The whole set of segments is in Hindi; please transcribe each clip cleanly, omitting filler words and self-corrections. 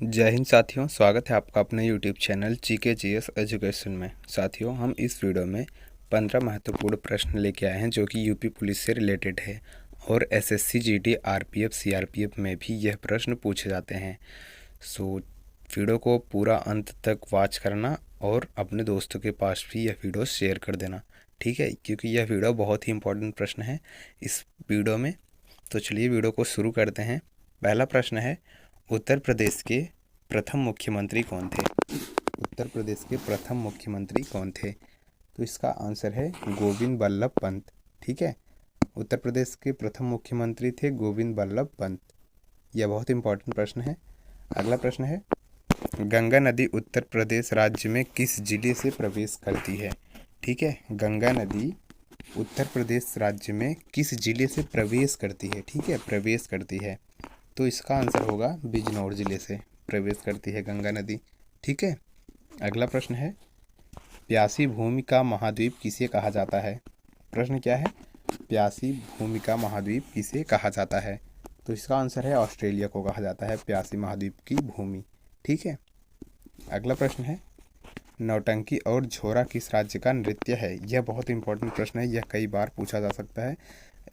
जय हिंद साथियों, स्वागत है आपका अपने YouTube channel GK GS education में। साथियों, हम इस वीडियो में 15 महत्वपूर्ण प्रश्न लेके आए हैं जो कि यूपी पुलिस से रिलेटेड है और एसएससी जीडी आरपीएफ सीआरपीएफ में भी यह प्रश्न पूछे जाते हैं। सो वीडियो को पूरा अंत तक वॉच करना और अपने दोस्तों के पास भी यह वीडियो शेयर कर देना, ठीक है, क्योंकि यह वीडियो बहुत ही इंपॉर्टेंट प्रश्न है इस वीडियो में। तो चलिए वीडियो को शुरू करते हैं। पहला प्रश्न है, उत्तर प्रदेश के प्रथम मुख्यमंत्री कौन थे? उत्तर प्रदेश के प्रथम मुख्यमंत्री कौन थे? तो इसका आंसर है गोविंद बल्लभ पंत। ठीक है, उत्तर प्रदेश के प्रथम मुख्यमंत्री थे गोविंद बल्लभ पंत। यह बहुत इंपॉर्टेंट प्रश्न है। अगला प्रश्न है, गंगा नदी उत्तर प्रदेश राज्य में किस जिले से प्रवेश करती है? ठीक है, गंगा नदी उत्तर प्रदेश राज्य में किस जिले से प्रवेश करती है? ठीक है, प्रवेश करती है। तो इसका आंसर होगा बिजनौर जिले से प्रवेश करती है गंगा नदी। ठीक है, अगला प्रश्न है, प्यासी भूमि का महाद्वीप किसे कहा जाता है? प्रश्न क्या है? प्यासी भूमि का महाद्वीप किसे कहा जाता है? तो इसका आंसर है ऑस्ट्रेलिया को कहा जाता है प्यासी महाद्वीप की भूमि। ठीक है, अगला प्रश्न है, नौटंकी और झोरा किस राज्य का नृत्य है? यह बहुत इंपॉर्टेंट प्रश्न है, यह कई बार पूछा जा सकता है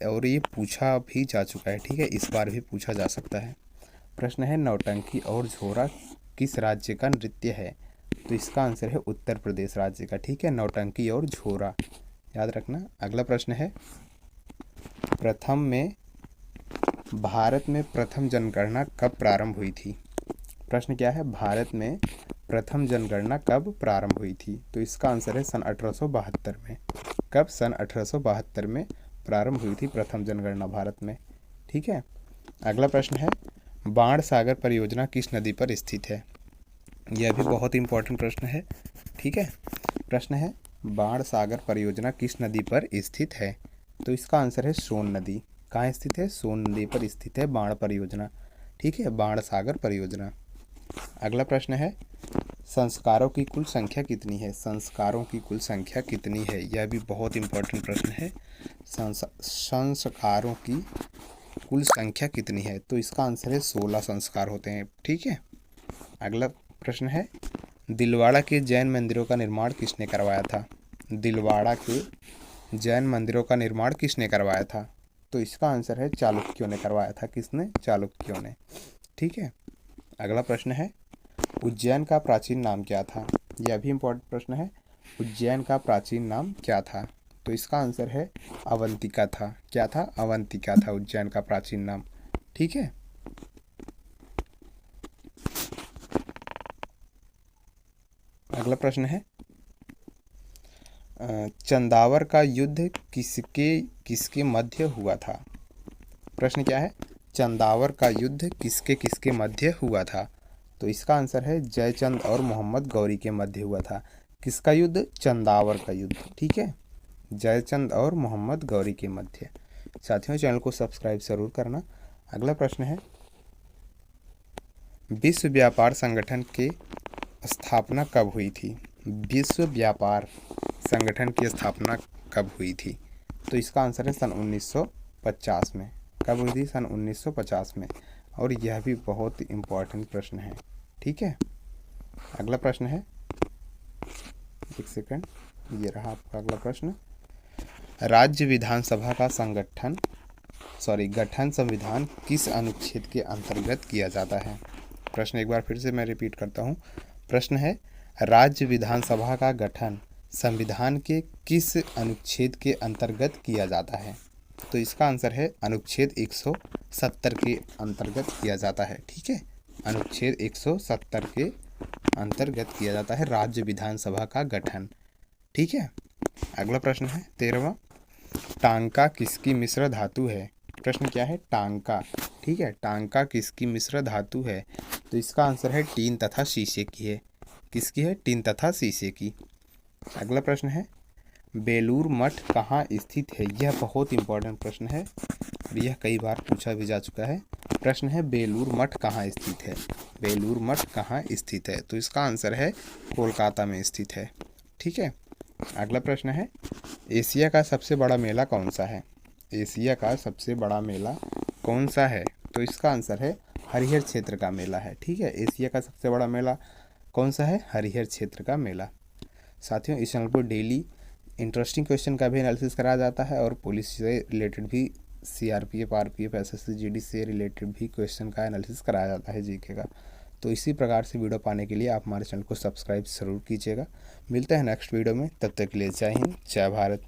और ये पूछा भी जा चुका है। ठीक है, इस बार भी पूछा जा सकता है। प्रश्न है, नौटंकी और झोरा किस राज्य का नृत्य है? तो इसका आंसर है उत्तर प्रदेश राज्य का। ठीक है, नौटंकी और झोरा याद रखना। अगला प्रश्न है, भारत में प्रथम जनगणना कब प्रारंभ हुई थी? प्रश्न क्या है? भारत में प्रथम जनगणना कब प्रारंभ हुई थी? तो इसका आंसर है सन 1872 में। कब? सन 1872 में प्रारंभ हुई थी प्रथम जनगणना भारत में। ठीक है, अगला प्रश्न है, बाण सागर परियोजना किस नदी पर स्थित है? यह भी बहुत इंपॉर्टेंट प्रश्न है। ठीक है, प्रश्न है, बाण सागर परियोजना किस नदी पर स्थित है? तो इसका आंसर है सोन नदी। कहाँ स्थित है? सोन नदी पर स्थित है बाण परियोजना। ठीक है, बाण सागर परियोजना। अगला प्रश्न है, संस्कारों की कुल संख्या कितनी है? संस्कारों की कुल संख्या कितनी है? यह भी बहुत इंपॉर्टेंट प्रश्न है। संस्कारों की कुल संख्या कितनी है? तो इसका आंसर है 16 संस्कार होते हैं। ठीक है, अगला प्रश्न है, दिलवाड़ा के जैन मंदिरों का निर्माण किसने करवाया था? दिलवाड़ा के जैन मंदिरों का निर्माण किसने करवाया था? तो इसका आंसर है चालुक्यों ने करवाया था। किसने? चालुक्यों ने। ठीक है, अगला प्रश्न है, उज्जैन का प्राचीन नाम क्या था? यह भी इंपॉर्टेंट प्रश्न है। उज्जैन का प्राचीन नाम क्या था? तो इसका आंसर है अवंतिका था। क्या था? अवंतिका था उज्जैन का प्राचीन नाम। ठीक है, अगला प्रश्न है, चंदावर का युद्ध किसके किसके मध्य हुआ था? प्रश्न क्या है? चंदावर का युद्ध किसके किसके मध्य हुआ था? तो इसका आंसर है जयचंद और मोहम्मद गौरी के मध्य हुआ था। किसका युद्ध? चंदावर का युद्ध। ठीक है, जयचंद और मोहम्मद गौरी के मध्य। साथियों, चैनल को सब्सक्राइब जरूर करना। अगला प्रश्न है, विश्व व्यापार संगठन की स्थापना कब हुई थी? विश्व व्यापार संगठन की स्थापना कब हुई थी? तो इसका आंसर है सन 1950 में। कब हुई थी? सन 1950 में। और यह भी बहुत इम्पोर्टेंट प्रश्न है। ठीक है, अगला प्रश्न है, एक सेकंड, ये रहा आपका अगला प्रश्न। राज्य विधानसभा का गठन संविधान किस अनुच्छेद के अंतर्गत किया जाता है? प्रश्न एक बार फिर से मैं रिपीट करता हूँ। प्रश्न है, राज्य विधानसभा का गठन संविधान के किस अनुच्छेद के अंतर्गत किया जाता है? तो इसका आंसर है अनुच्छेद 170 के अंतर्गत किया जाता है। ठीक है, अनुच्छेद 170 के अंतर्गत किया जाता है राज्य विधानसभा का गठन। ठीक है, अगला प्रश्न है 13वां, टांका किसकी मिश्र धातु है? प्रश्न क्या है? टांका। ठीक है, टांका किसकी मिश्र धातु है? तो इसका आंसर है टीन तथा शीशे की है। किसकी है? टीन तथा शीशे की। अगला प्रश्न है, बेलूर मठ कहाँ स्थित है? यह बहुत इंपॉर्टेंट प्रश्न है और यह कई बार पूछा भी जा चुका है। प्रश्न है, बेलूर मठ कहाँ स्थित है? बेलूर मठ कहाँ स्थित है? तो इसका आंसर है कोलकाता में स्थित है। ठीक है, अगला प्रश्न है, एशिया का सबसे बड़ा मेला कौन सा है? एशिया का सबसे बड़ा मेला कौन सा है? तो इसका आंसर है हरिहर क्षेत्र का मेला है। ठीक है, एशिया का सबसे बड़ा मेला कौन सा है? हरिहर क्षेत्र का मेला। साथियों, इस चैनल पर डेली इंटरेस्टिंग क्वेश्चन का भी एनालिसिस कराया जाता है और पुलिस से रिलेटेड भी, सीआरपीएफ, आरपीएफ, एसएससी, जीडी से रिलेटेड भी क्वेश्चन का एनालिसिस कराया जाता है, जीके का। तो इसी प्रकार से वीडियो पाने के लिए आप हमारे चैनल को सब्सक्राइब ज़रूर कीजिएगा। मिलते हैं नेक्स्ट वीडियो में, तब तक के लिए जय हिंद, जय भारत।